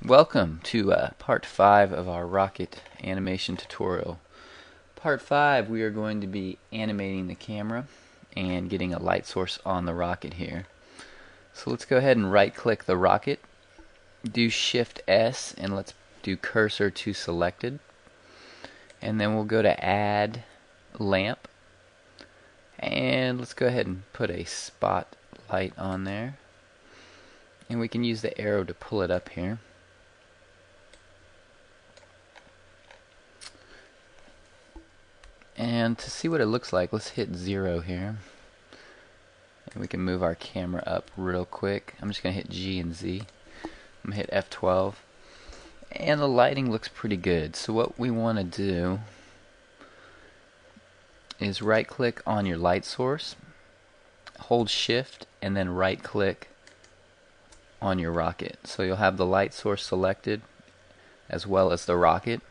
Welcome to part 5 of our rocket animation tutorial. Part 5, we are going to be animating the camera and getting a light source on the rocket here. So let's go ahead and right click the rocket, do Shift S, and let's do cursor to selected, and then we'll go to add lamp, and let's go ahead and put a spotlight on there, and we can use the arrow to pull it up here. And to see what it looks like, let's hit 0 here. And we can move our camera up real quick. I'm just going to hit G and Z. I'm going to hit F12. And the lighting looks pretty good. So what we want to do is right click on your light source, hold shift, and then right click on your rocket. So you'll have the light source selected as well as the rocket,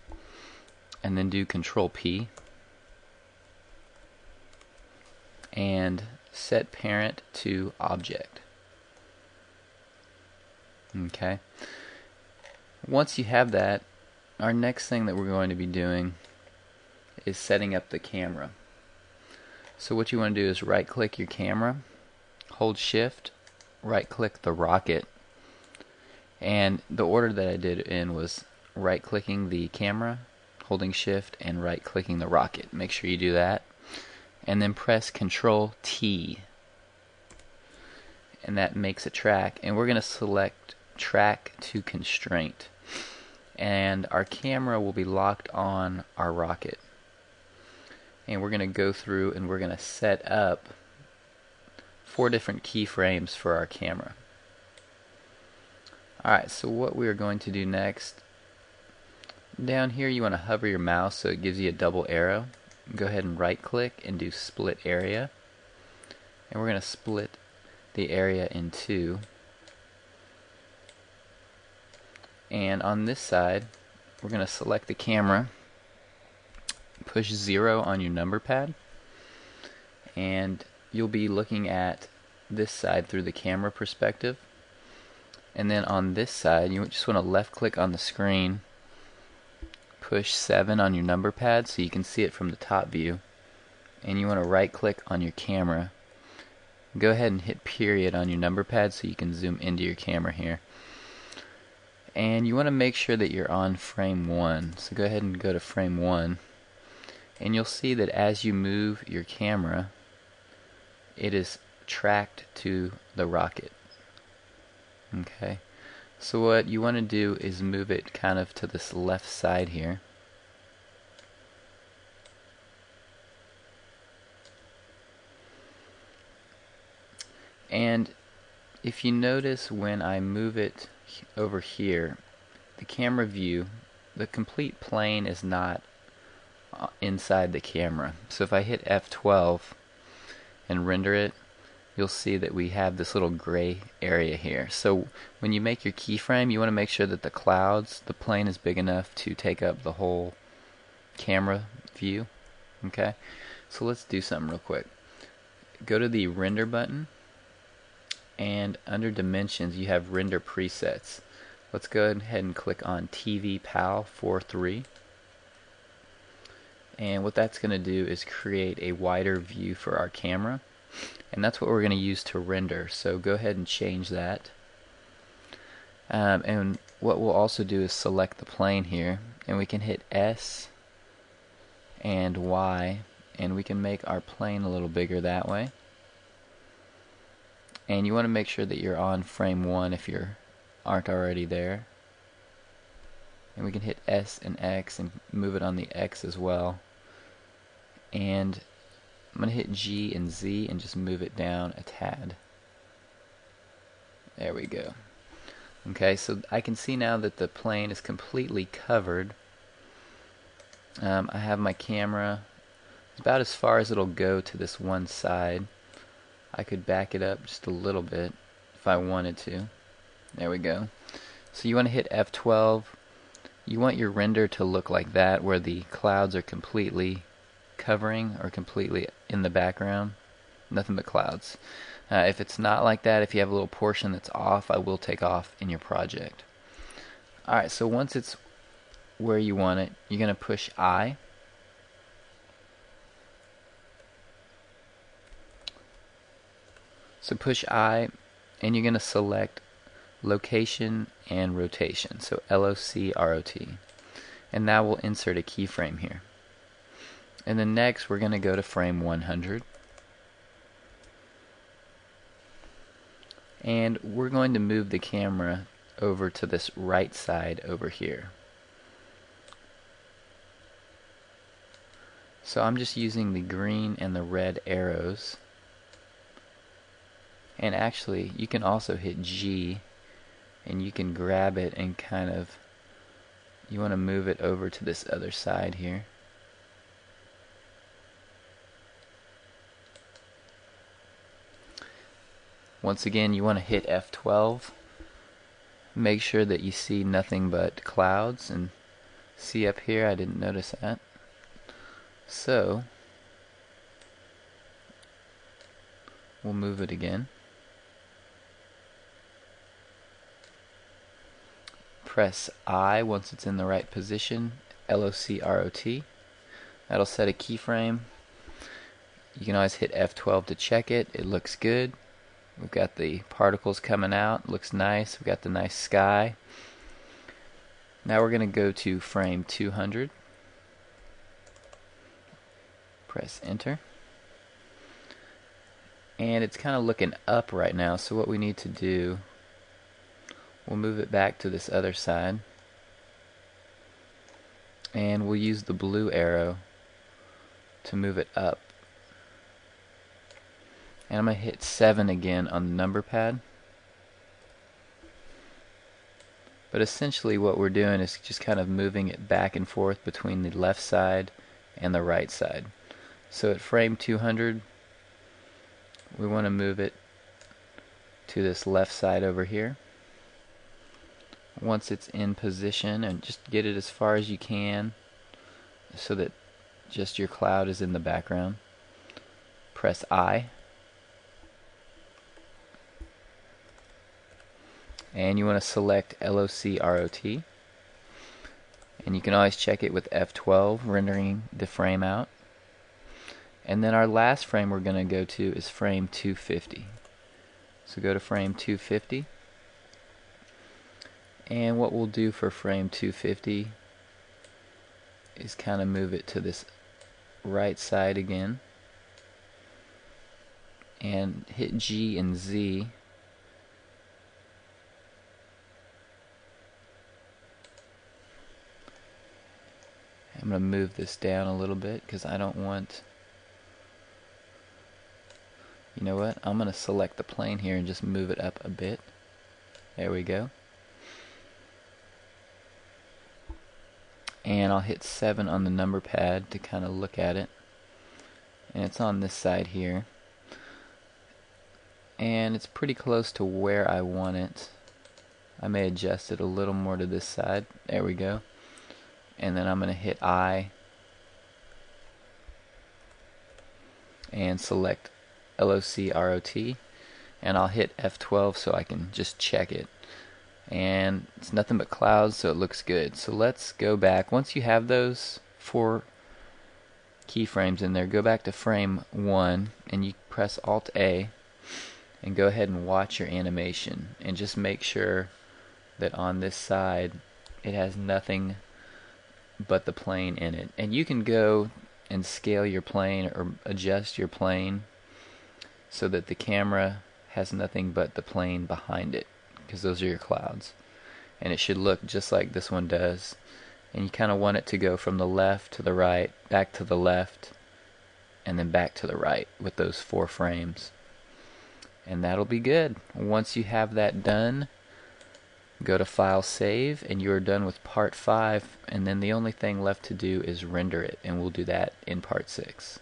and then do Control P. And set parent to object. Okay. Once you have that, our next thing that we're going to be doing is setting up the camera. So what you want to do is right click your camera, hold shift, right click the rocket, and the order that I did it in was right clicking the camera, holding shift, and right clicking the rocket. Make sure you do that. And then press Control T, and that makes a track, and we're going to select track to constraint, and our camera will be locked on our rocket, and we're going to go through and we're going to set up 4 different keyframes for our camera. Alright, so what we are going to do next, down here you want to hover your mouse so it gives you a double arrow. Go ahead and right click and do split area, and we're going to split the area in 2, and on this side we're going to select the camera, push 0 on your number pad, and you'll be looking at this side through the camera perspective, and then on this side you just want to left click on the screen, push 7 on your number pad so you can see it from the top view, and you want to right click on your camera. Go ahead and hit period on your number pad so you can zoom into your camera here, and you want to make sure that you're on frame 1. So go ahead and go to frame 1, and you'll see that as you move your camera it is tracked to the rocket. Okay. So what you want to do is move it kind of to this left side here. And if you notice when I move it over here, the camera view, the complete plane is not inside the camera. So if I hit F12 and render it, you'll see that we have this little gray area here. So when you make your keyframe, you want to make sure that the clouds, the plane is big enough to take up the whole camera view. Okay, so let's do something real quick. Go to the render button, and under dimensions you have render presets. Let's go ahead and click on TV PAL 43, and what that's going to do is create a wider view for our camera. And that's what we're going to use to render, so go ahead and change that. And what we'll also do is select the plane here, and we can hit S and Y, and we can make our plane a little bigger that way. And you want to make sure that you're on frame 1 if you aren't already there. And we can hit S and X and move it on the X as well. And I'm going to hit G and Z and just move it down a tad. There we go. Okay, so I can see now that the plane is completely covered. I have my camera about as far as it'll go to this one side. I could back it up just a little bit if I wanted to. There we go. So you want to hit F12. You want your render to look like that, where the clouds are completely covering or completely in the background, nothing but clouds. If it's not like that, if you have a little portion that's off, I will take off in your project. Alright, so once it's where you want it, you're going to push I. So push I, and you're going to select location and rotation, so LOCROT. And now we'll insert a keyframe here. And then next we're going to go to frame 100. And we're going to move the camera over to this right side over here. So I'm just using the green and the red arrows. And actually you can also hit G and you can grab it and kind of, you want to move it over to this other side here. Once again, you want to hit F12. Make sure that you see nothing but clouds, and see up here, I didn't notice that. So we'll move it again. Press I once it's in the right position, LOCROT. That'll set a keyframe. You can always hit F12 to check it. It looks good. We've got the particles coming out. Looks nice. We've got the nice sky. Now we're going to go to frame 200. Press enter. And it's kind of looking up right now, so what we need to do, we'll move it back to this other side, and we'll use the blue arrow to move it up. And I'm going to hit 7 again on the number pad. But essentially what we're doing is just kind of moving it back and forth between the left side and the right side. So at frame 200, we want to move it to this left side over here. Once it's in position, and just get it as far as you can so that just your cloud is in the background. Press I. And you want to select LOCROT. And you can always check it with F12, rendering the frame out. And then our last frame we're going to go to is frame 250. So go to frame 250. And what we'll do for frame 250 is kind of move it to this right side again. And hit G and Z. I'm going to move this down a little bit because I don't want, you know what, I'm going to select the plane here and just move it up a bit. There we go. And I'll hit 7 on the number pad to kind of look at it. And it's on this side here. And it's pretty close to where I want it. I may adjust it a little more to this side. There we go. And then I'm going to hit I and select LOCROT, and I'll hit F12 so I can just check it. And it's nothing but clouds, so it looks good. So let's go back. Once you have those 4 keyframes in there, go back to frame 1 and you press Alt A and go ahead and watch your animation, and just make sure that on this side it has nothing but the plane in it. And you can go and scale your plane or adjust your plane so that the camera has nothing but the plane behind it, because those are your clouds, and it should look just like this one does. And you kind of want it to go from the left to the right, back to the left, and then back to the right with those 4 frames, and that'll be good. Once you have that done, go to File, Save, and you are done with Part 5, and then the only thing left to do is render it, and we'll do that in Part 6.